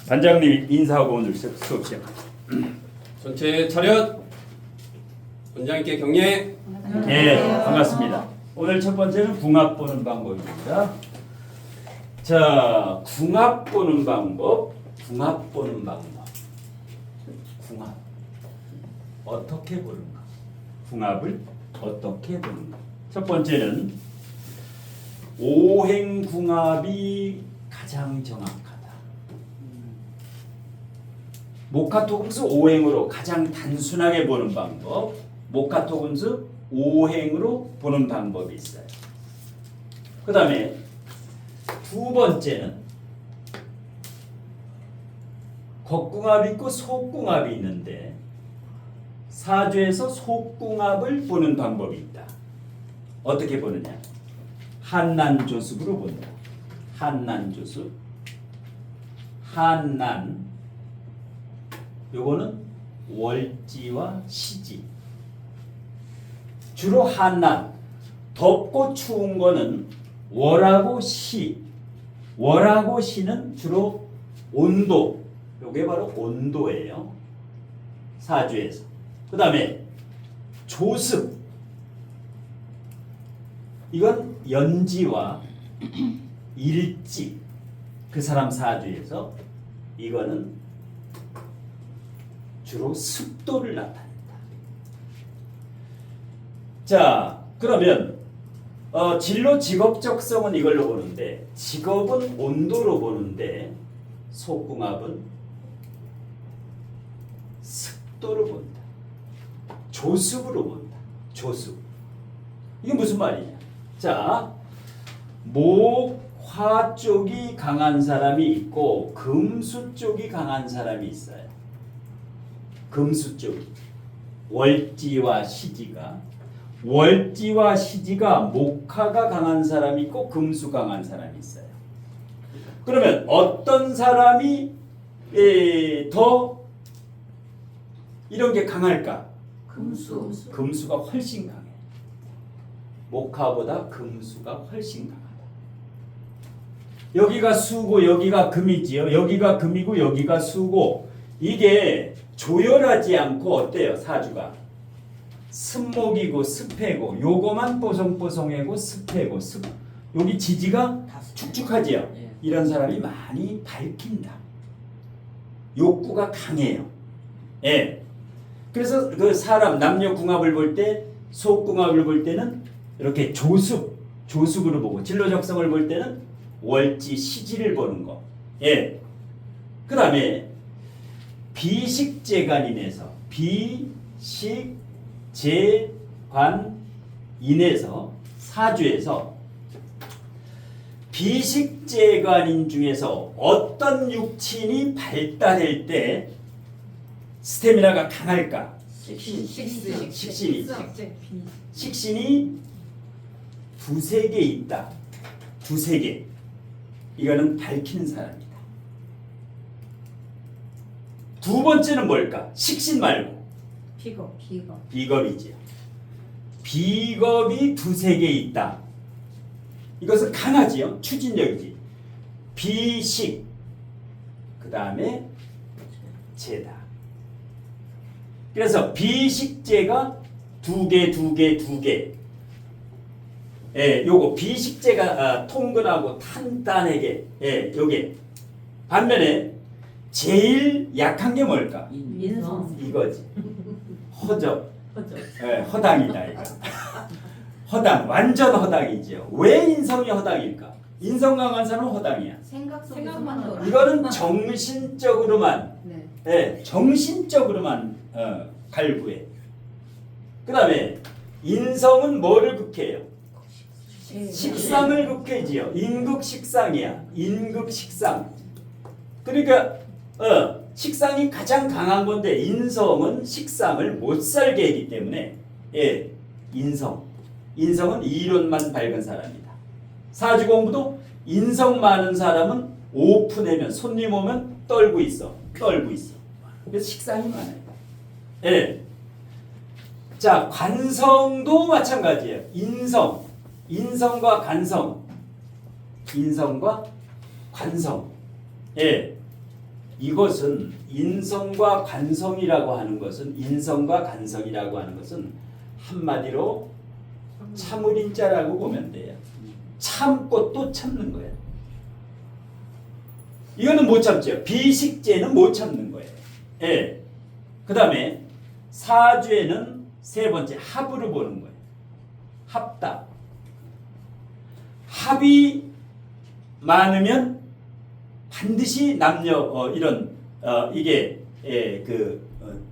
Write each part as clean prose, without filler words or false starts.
반장님이 인사하고 오늘 수업 시작합니다. 전체 차렷. 원장님께 경례. 네, 반갑습니다. 오늘 첫 번째는 궁합 보는 방법입니다. 자, 궁합 보는 방법. 궁합 보는 방법. 궁합. 어떻게 보는가? 궁합을 어떻게 보는가? 첫 번째는 오행궁합이 가장 정확하다. 목화토금수 오행으로 가장 단순하게 보는 방법. 목화토금수 오행으로 보는 방법이 있어요. 그 다음에 두 번째는 겉궁합이 있고 속궁합이 있는데 사주에서 속궁합을 보는 방법이 있다. 어떻게 보느냐? 한난조습으로 본다. 한난조습. 한난. 요거는 월지와 시지. 주로 한난. 덥고 추운 거는 월하고 시. 월하고 시는 주로 온도. 요게 바로 온도예요. 사주에서. 그 다음에 조습. 이건 연지와 일지. 그 사람 사주에서 이거는 주로 습도를 나타낸다. 자, 그러면 진로 직업적성은 이걸로 보는데 직업은 온도로 보는데 속궁합은 습도로 본다. 조습으로 본다. 조습. 이게 무슨 말이냐? 자, 목화 쪽이 강한 사람이 있고 금수 쪽이 강한 사람이 있어요. 금수 쪽이 월지와 시지가 월지와 시지가 목화가 강한 사람이 있고 금수 강한 사람이 있어요. 그러면 어떤 사람이 더 이런 게 강할까? 금수가 훨씬 강해. 목화보다 금수가 훨씬 강하다. 여기가 수고 여기가 금이지요. 여기가 금이고 여기가 수고. 이게 조열하지 않고 어때요? 사주가 습목이고 습해고 요거만 뽀송뽀송하고 습해고 여기 지지가 축축하지요. 이런 사람이 많이 밝힌다. 욕구가 강해요. 예. 그래서 그 사람 남녀 궁합을 볼 때 속궁합을 볼 때는 이렇게 조습으로 보고 진로 적성을 볼 때는 월지 시지를 보는 거. 예. 그 다음에 비식재관인에서 비식재관인에서 사주에서 비식재관인 중에서 어떤 육친이 발달할 때 스태미나가 강할까? 식신이 두세 개 있다. 두세 개. 이거는 밝히는 사람이다. 두 번째는 뭘까? 식신 말고 비겁이지요. 비겁이 두세 개 있다. 이것은 강하지요. 추진력이지. 비식. 그 다음에 재다. 그래서 비식재가 두 개. 예, 요거 비식재가 통근하고 탄탄하게. 예, 요게. 반면에 제일 약한 게 뭘까? 인성. 이거지. 허접. 예, 허당이다 이거. 허당, 완전 허당이죠. 왜 인성이 허당일까? 인성 강한 사람은 허당이야. 생각만 이거는 정신적으로만, 네. 예, 정신적으로만 갈구해. 그 다음에 인성은 뭐를 극해요? 식상을 극해지요. 인극식상이야. 인극식상. 그러니까 식상이 가장 강한 건데 인성은 식상을 못 살게 하기 때문에 예, 인성은 이론만 밝은 사람이다. 사주 공부도 인성 많은 사람은 오픈하면 손님 오면 떨고 있어. 그래서 식상이 많아요. 예. 자, 관성도 마찬가지예요. 인성과 관성. 예. 이것은 인성과 관성이라고 하는 것은 한마디로 참을인 자라고 보면 돼요. 참고 또 참는 거예요. 이거는 못 참죠. 비식죄는 못 참는 거예요. 예. 그 다음에 사죄는 세 번째 합으로 보는 거예요. 합답. 합이 많으면 반드시 남녀 이런 이게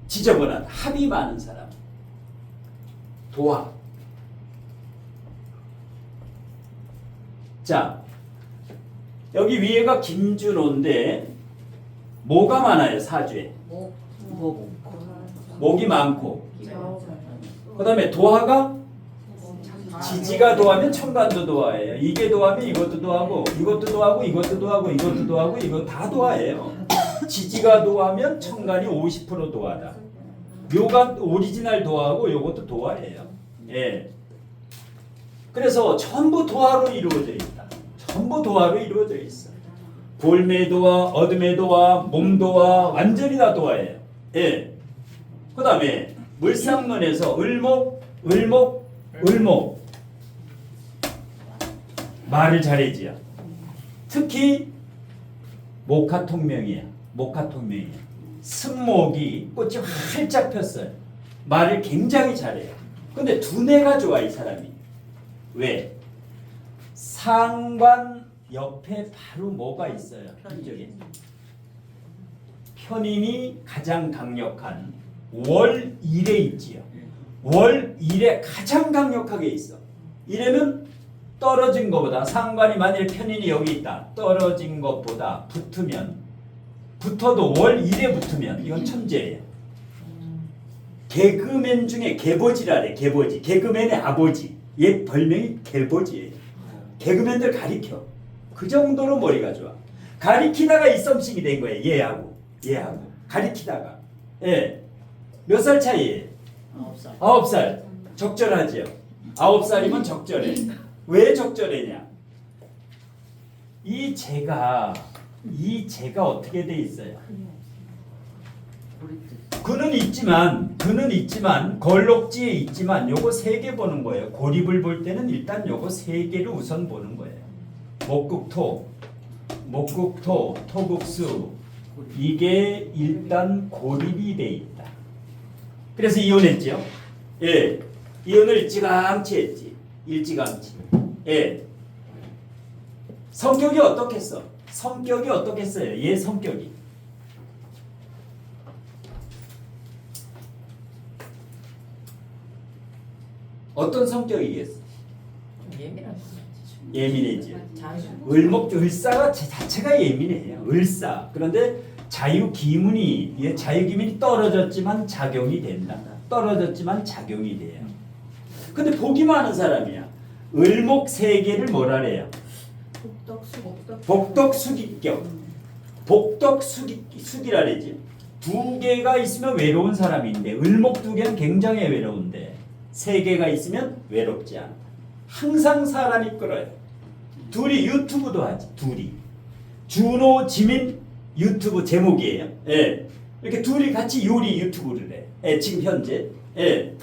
지저분한 합이 많은 사람. 도합. 자, 여기 위에가 김준호인데 뭐가 많아요? 사주에. 목이 많고. 그 다음에 도화가 지지가 도하면 천간도 도화예요. 이게 도하면 이것도 도하고 이것도 도하고 이것도 도하고 이것도 도하고 이거 다 도화예요. 지지가 도하면 천간이 50% 도화다. 묘가 오리지널 도화하고 이것도 도화예요. 예. 그래서 전부 도화로 이루어져 있다. 전부 도화로 이루어져 있어. 볼매 도화, 어둠의 도화, 몸 도화 완전히 다 도화예요. 예. 그 다음에 물상론에서 을목 말을 잘해지야. 특히 목화통명이야. 승목이 꽃이 활짝 폈어요. 말을 굉장히 잘해요. 근데 두뇌가 좋아 이 사람이. 왜? 상관 옆에 바로 뭐가 있어요? 이쪽에 편인이 가장 강력한 월일에 있지요. 월일에 가장 강력하게 있어. 이래면 떨어진 것보다 상관이 만약에 편인이 여기 있다. 떨어진 것보다 붙어도 월일에 붙으면 이건 천재예요. 개그맨 중에 개보지라래. 개그맨의 아버지. 얘 별명이 개보지예요. 개그맨들 가리켜. 그 정도로 머리가 좋아. 가리키다가 이 썸씽이 된 거예요. 얘하고 가리키다가. 예. 몇 살 차이예요? 9살. 적절하죠. 9살이면 적절해. 왜 적절해냐? 이 재가 어떻게 돼 있어요? 그는 있지만 걸럭지에 있지만 요거 세 개 보는 거예요. 고립을 볼 때는 일단 요거 세 개를 우선 보는 거예요. 목국토, 토국수 이게 일단 고립이 돼 있다. 그래서 이혼했죠. 예, 이혼을 일찌감치 했지. 예. 성격이 어떻겠어? 얘 성격이. 어떤 성격이겠어? 예민해지. 을사가 자체가 예민해요. 을사. 그런데 자유기문이 떨어졌지만 작용이 된다. 작용이 돼요. 근데 복이 많은 사람이야. 을목 세 개를 뭐라 그래요? 복덕수기격. 복덕수기라 그러지. 두 개가 있으면 외로운 사람인데 을목 두 개는 굉장히 외로운데 세 개가 있으면 외롭지 않다. 항상 사람이 끌어요. 둘이 유튜브도 하지. 준호, 지민 유튜브 제목이에요. 예. 이렇게 둘이 같이 요리 유튜브를 해. 예, 지금 현재. 예.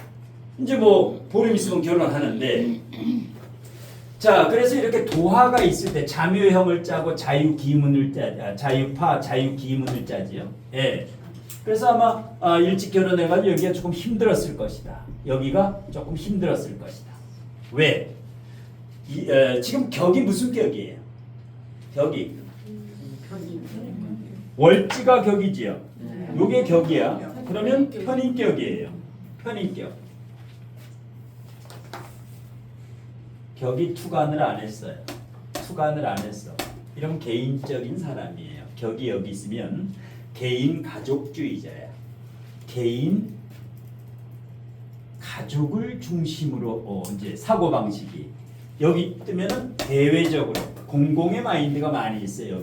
이제 뭐 보름 있으면 결혼하는데. 자, 그래서 이렇게 도화가 있을 때 자묘형을 짜고 자유기문을 짜지요. 예. 그래서 아마 일찍 결혼해가지고 여기가 조금 힘들었을 것이다. 왜? 지금 격이 무슨 격이에요? 격이 월지가 격이지요. 요게 격이야. 그러면 편인격이에요. 격이 투간을 안 했어요. 이런 개인적인 사람이에요. 격이 여기 있으면 개인 가족주의자야. 개인 가족을 중심으로 이제 사고 방식이 여기 뜨면은 대외적으로 공공의 마인드가 많이 있어요.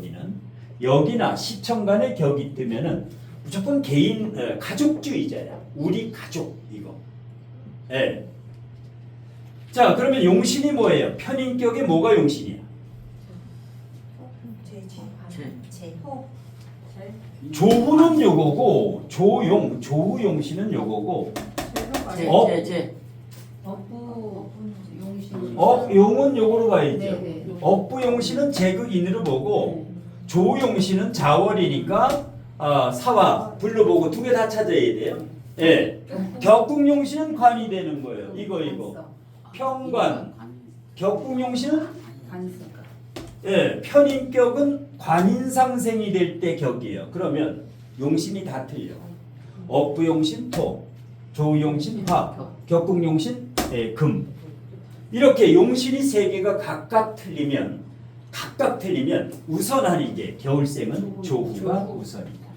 여기나 시청간의 격이 뜨면은 무조건 개인 가족주의자야. 우리 가족 이거. 예. 자, 그러면 용신이 뭐예요? 편인격에 뭐가 용신이야? 조부는 요거고 조우용신은 요거고 업부 용신. 용은 요거로 봐야죠. 네네. 업부용신은 제극인으로 보고 조우용신은 자월이니까 사와 불러보고 두 개 다 찾아야 돼요. 예. 격국용신은 관이 되는 거예요. 이거. 평관. 격국용신은 간섭. 예, 편인격은 관인상생이 될 때 격이에요. 그러면 용신이 다 틀려. 업부용신 토, 조우용신 화, 격국용신 금. 이렇게 용신이 세 개가 각각 틀리면 우선하는 게 겨울생은 조후가 우선이다.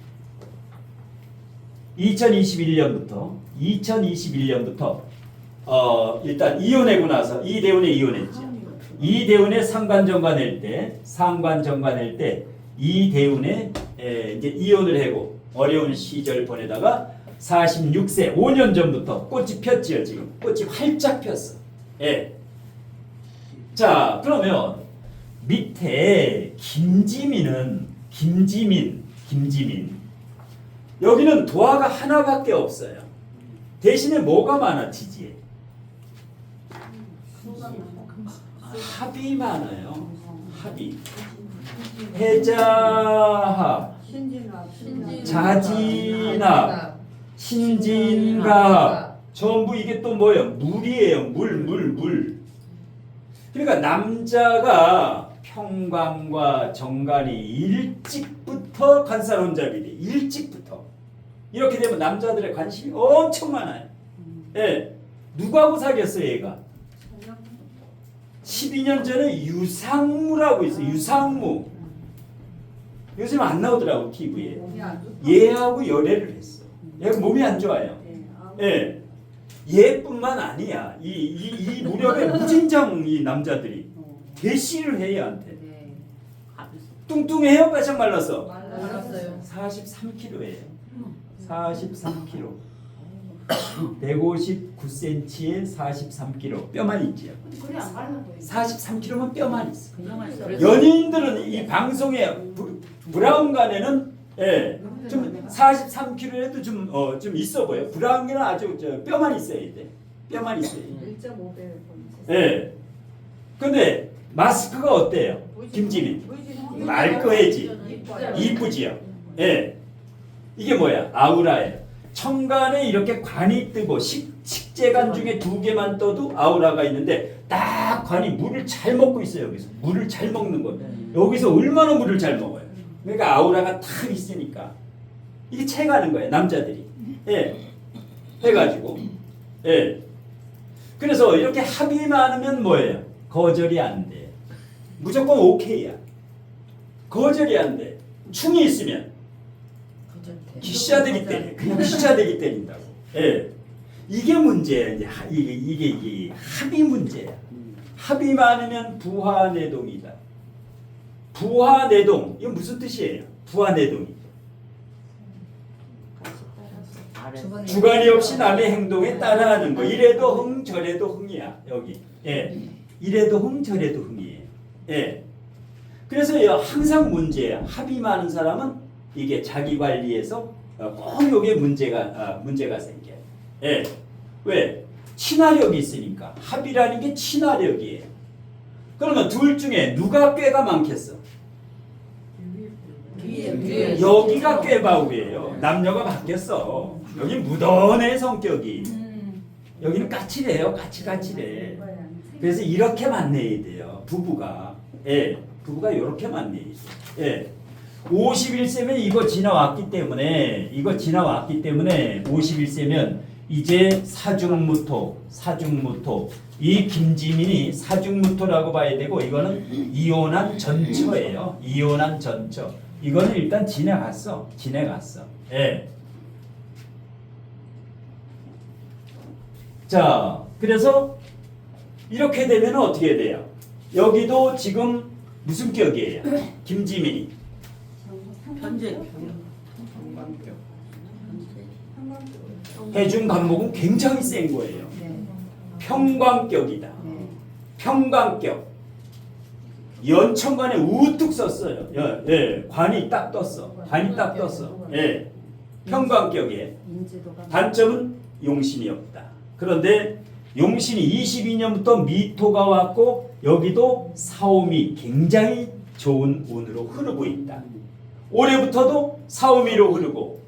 2021년부터 일단 이혼하고 나서 이대운에 이혼했죠. 이대운에 상관정관 낼 때 이대운에 이제 이혼을 하고 어려운 시절 보내다가 46세 5년 전부터 꽃이 폈지요. 지금 꽃이 활짝 폈어. 예. 자, 그러면 밑에 김지민 여기는 도화가 하나밖에 없어요. 대신에 뭐가 많아 지지에? 합이 많아요. 합이. 해자합, 자진합, 신진갑 전부 이게 또 뭐예요? 물이에요. 물. 그러니까 남자가 평관과 정관이 일찍부터 간살혼잡이 돼. 일찍부터. 이렇게 되면 남자들의 관심이 엄청 많아요. 예. 누구하고 사귀었어요, 얘가? 12년 전에 유상무라고 있어요. 유상무. 요즘 안 나오더라고, TV에. 얘하고 열애를 했어. 얘가 몸이 안 좋아요. 예. 얘뿐만 아니야. 이 무렵에 무진장 이 남자들이 대시를 해 얘한테. 뚱뚱해요, 바짝 말라서. 말랐어요. 43kg예요. 43kg. 159cm에 43kg. 뼈만 있지요. 그래 안 말라 보여. 43kg면 뼈만 있어. 그래. 연예인들은 이 방송에 브라운관에는 좀 43kg에도 좀 있어 보여. 브라운관은 아주 뼈만 있어야 돼. 뼈만 있어야 돼. 1.5배. 예. 근데 마스크가 어때요? 김지민. 말거해지. 이쁘지요. 예. 이게 뭐야? 아우라예요. 천간에 이렇게 관이 뜨고 식재간 중에 2개만 떠도 아우라가 있는데 딱 관이 물을 잘 먹고 있어요. 여기서 물을 잘 먹는 거예요. 여기서 얼마나 물을 잘 먹어요. 그러니까 아우라가 탁 있으니까 이게 채가는 거예요. 남자들이. 예. 해가지고. 예. 그래서 이렇게 합이 많으면 뭐예요? 거절이 안 돼. 무조건 오케이야. 거절이 안 돼. 충이 있으면 기샤대기 때려. 그냥 기샤대기 때린다고. 예. 이게 문제야. 이게 합이 문제야. 합이 많으면 부하내동이다. 부하내동. 이건 무슨 뜻이에요? 부하내동이. 주관이 없이 남의 행동에 따라하는 거. 이래도 흥 저래도 흥이야. 여기. 예. 이래도 흥 저래도 흥이에요. 예. 그래서 항상 문제야. 합이 많은 사람은 이게 자기 관리에서 꼭 여기에 문제가 생겨요. 예. 왜? 친화력이 있으니까. 합이라는 게 친화력이에요. 그러면 둘 중에 누가 꾀가 많겠어? 여기가 꾀바우예요. 남녀가 바뀌었어. 여기 묻어내 성격이. 여기는 까칠해요. 까칠해. 그래서 이렇게 만나야 돼요. 부부가. 예. 부부가 이렇게 만나야 돼요. 예. 51세면 이거 지나왔기 때문에 51세면 이제 사중무토 이 김지민이 사중무토라고 봐야 되고 이거는 이혼한 전처예요. 이혼한 전처. 이거는 일단 지나갔어. 예. 자, 그래서 이렇게 되면 어떻게 돼요? 여기도 지금 무슨 격이에요? 김지민이 해준 간목은 굉장히 센 거예요. 평광격이다. 평광격. 연천관에 우뚝 썼어요. 예, 관이 딱 떴어. 관이 딱 떴어. 예, 평광격에. 인지도가 단점은 용신이 없다. 그런데 용신이 22년부터 미토가 왔고 여기도 사오미 굉장히 좋은 운으로 흐르고 있다. 올해부터도 사오미로 흐르고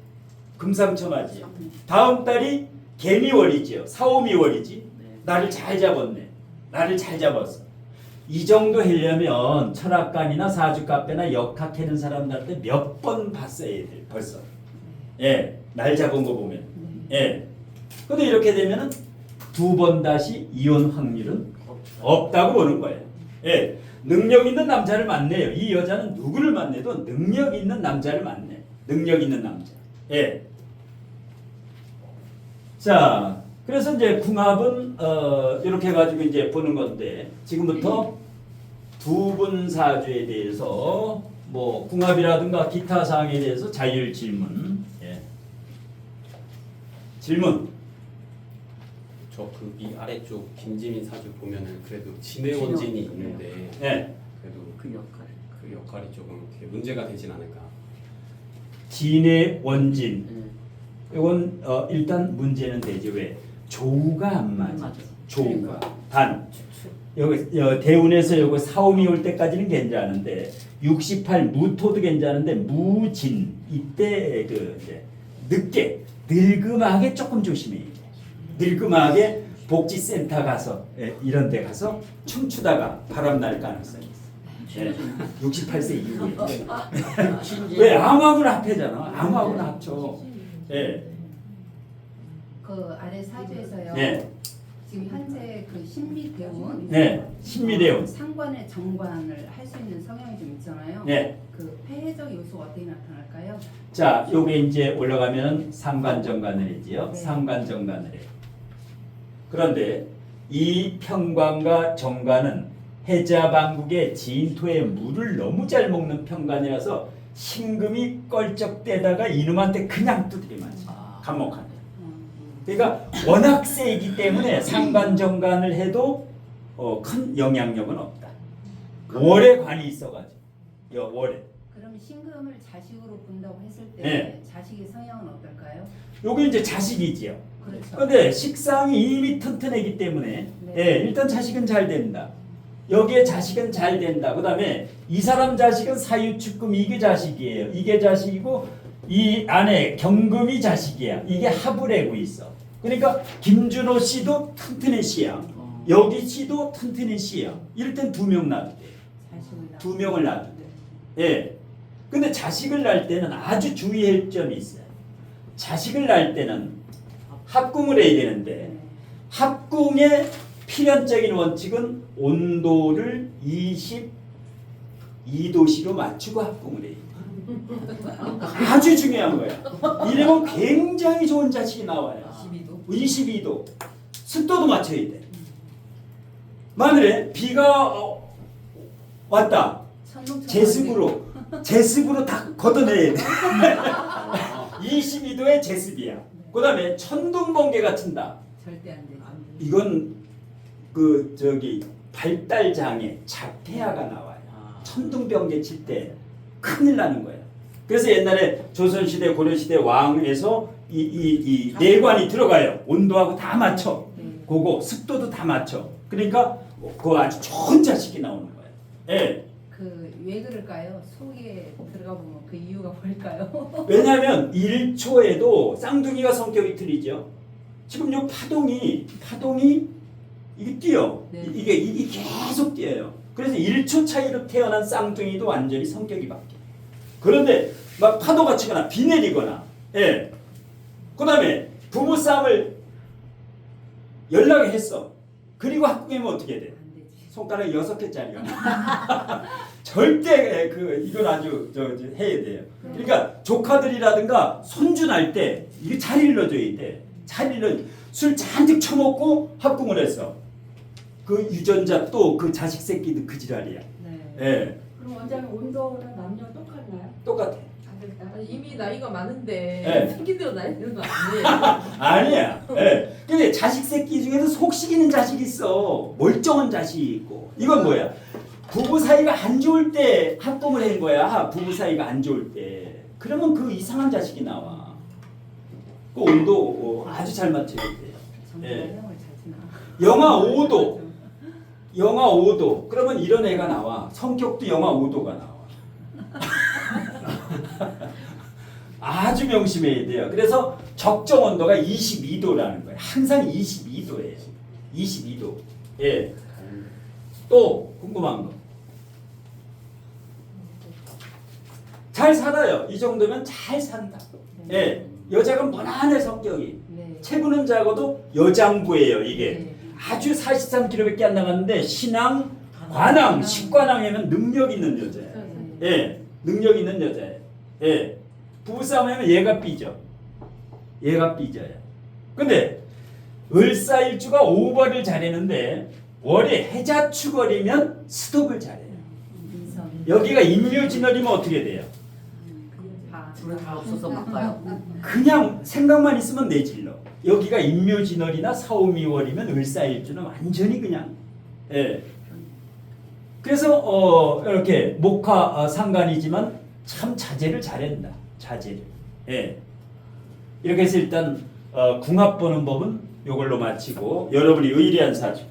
금상첨화지. 다음 달이 개미월이지요. 사오미월이지. 나를 잘 잡았네. 나를 잘 잡았어. 이 정도 하려면 철학관이나 사주카페나 역학하는 사람들한테 몇 번 봤어야 돼 벌써. 예, 날 잡은 거 보면. 예. 근데 이렇게 되면은 2번 다시 이혼 확률은 없다고 보는 거예요. 예. 능력 있는 남자를 만나요. 이 여자는 누구를 만나도 능력 있는 남자를 만나요. 능력 있는 남자. 예. 자, 그래서 이제 궁합은 이렇게 해가지고 이제 보는 건데 지금부터 두 분 사주에 대해서 뭐 궁합이라든가 기타 사항에 대해서 자율 질문. 예. 질문. 저 그 이 아래쪽 김지민 사주 보면은 그래도 진해원진이 있는데 예. 그래도 그 역할이 조금 이렇게 문제가 되진 않을까. 진의 원진. 이건 일단 문제는 되지. 왜? 조우가 안 맞아. 조우가. 단 여기 대운에서 요거 사오미 올 때까지는 괜찮은데 68 무토도 괜찮은데 무진 이때 그 이제 늦게 늙음하게 조금 조심해야 돼. 늙음하게 복지센터 가서 이런 데 가서 춤추다가 바람 날 가능성이 있어. 68세 이후에. 왜 암하고는 합해잖아. 암하고는 합쳐. 예. 그 아래 사주에서요. 네. 지금 현재 그 신미대운, 네. 신미대운. 상관의 정관을 할 수 있는 성향이 좀 있잖아요. 네. 그 폐해적 요소가 어떻게 나타날까요? 자, 요게 이제 올라가면 상관정관을 했지요. 네. 상관정관을 해. 그런데 이 평관과 정관은 해자방국의 진토의 물을 너무 잘 먹는 평관이라서 신금이 껄쩍대다가 이놈한테 그냥 두드려 맞아. 간목한테. 그러니까 워낙 세이기 때문에 상관정관을 해도 큰 영향력은 없다. 월에 관이 있어가지고. 월에. 그럼 신금을 자식으로 본다고 했을 때 네. 자식의 성향은 어떨까요? 요게 이제 자식이지요. 그렇죠. 그런데 식상이 이미 튼튼하기 때문에 네. 예, 일단 자식은 잘 된다. 여기에 자식은 잘 된다. 그 다음에 이 사람 자식은 사유축금 이게 자식이에요. 이게 자식이고 이 안에 경금이 자식이야. 이게 합을 해고 있어. 그러니까 김준호 씨도 튼튼한 씨야. 여기 씨도 튼튼한 씨야. 이럴 땐 2명 낳을 때. 자식을 2명을 낳을 때. 예. 근데 자식을 낳을 때는 아주 주의할 점이 있어요. 자식을 낳을 때는 합궁을 해야 되는데 합궁의 필연적인 원칙은 온도를 22도씨로 맞추고 합궁을 해야 돼. 아주 중요한 거야. 이러면 굉장히 좋은 자식이 나와요. 22도. 습도도 맞춰야 돼. 만일에 비가 왔다. 제습으로 다 걷어내야 돼. 22도의 제습이야. 그 다음에 천둥번개가 친다. 절대 안 되죠. 이건 그 저기 발달 장애, 자폐아가 나와요. 천둥번개 칠 때 큰일 나는 거예요. 그래서 옛날에 조선시대, 고려시대 왕에서 이 내관이 들어가요. 온도하고 다 맞춰. 그거 습도도 다 맞춰. 그러니까 그 아주 좋은 자식이 나오는 거예요. 예. 그 왜 그럴까요? 속에 들어가 보면 그 이유가 뭘까요? 왜냐하면 1초에도 쌍둥이가 성격이 틀리죠. 지금 요 파동이 이게 뛰어. 네. 이게 계속 뛰어요. 그래서 1초 차이로 태어난 쌍둥이도 완전히 성격이 바뀌어. 그런데 막 파도가 치거나 비 내리거나, 예. 그다음에 부부 싸움을 연락을 했어. 그리고 합궁하면 어떻게 돼? 안 되지. 손가락 6개짜리가. 절대 이건 아주 해야 돼요. 그러니까 조카들이라든가 손주 날 때 이게 잘 일러줘야 돼. 잘 일러. 술 잔뜩 처먹고 합궁을 했어. 그 유전자 또 그 자식 새끼도 그 지랄이야. 네. 예. 그럼 원장님 온도랑 남녀 똑같나요? 똑같아. 아니, 이미 나이가 많은데 네. 생긴 대로 나이 드는 거 아니에요? 아니야. 예. 근데 자식 새끼 중에서 속 시키는 자식이 있어. 멀쩡한 자식이 있고. 이건 뭐야? 부부 사이가 안 좋을 때 합금을 한 거야. 부부 사이가 안 좋을 때. 그러면 그 이상한 자식이 나와. 그 온도 아주 잘 맞춰야 돼요. 정말 예. 형을 잘 지나. 영하 5도. 영하 5도. 그러면 이런 애가 나와. 성격도 영하 5도가 나와. 아주 명심해야 돼요. 그래서 적정 온도가 22도라는 거예요. 항상 22도예요. 22도. 예. 또 궁금한 거. 잘 살아요. 이 정도면 잘 산다. 예. 여자가 무난해 성격이. 네. 체구는 작아도 여장부예요. 이게. 네. 아주 43kg밖에 안 나갔는데 신앙, 관왕, 식관왕에는 능력 있는 여자예요. 네. 예, 능력 있는 여자예요. 예, 부부싸움하면 얘가 삐져. 얘가 삐져요. 근데 을사일주가 오버를 잘했는데 월에 해자축월이면 스톱을 잘해요. 인성. 여기가 임묘진월이면 어떻게 돼요? 다. 둘은 다 없어서 바빠요. 그냥 생각만 있으면 내질러. 여기가 임묘진월이나 사오미월이면 을사일주는 완전히 그냥 예. 그래서 이렇게 목화 상관이지만 참 자제를 잘한다. 자제를. 예. 이렇게 해서 일단 궁합 보는 법은 이걸로 마치고 여러분이 의리한 사주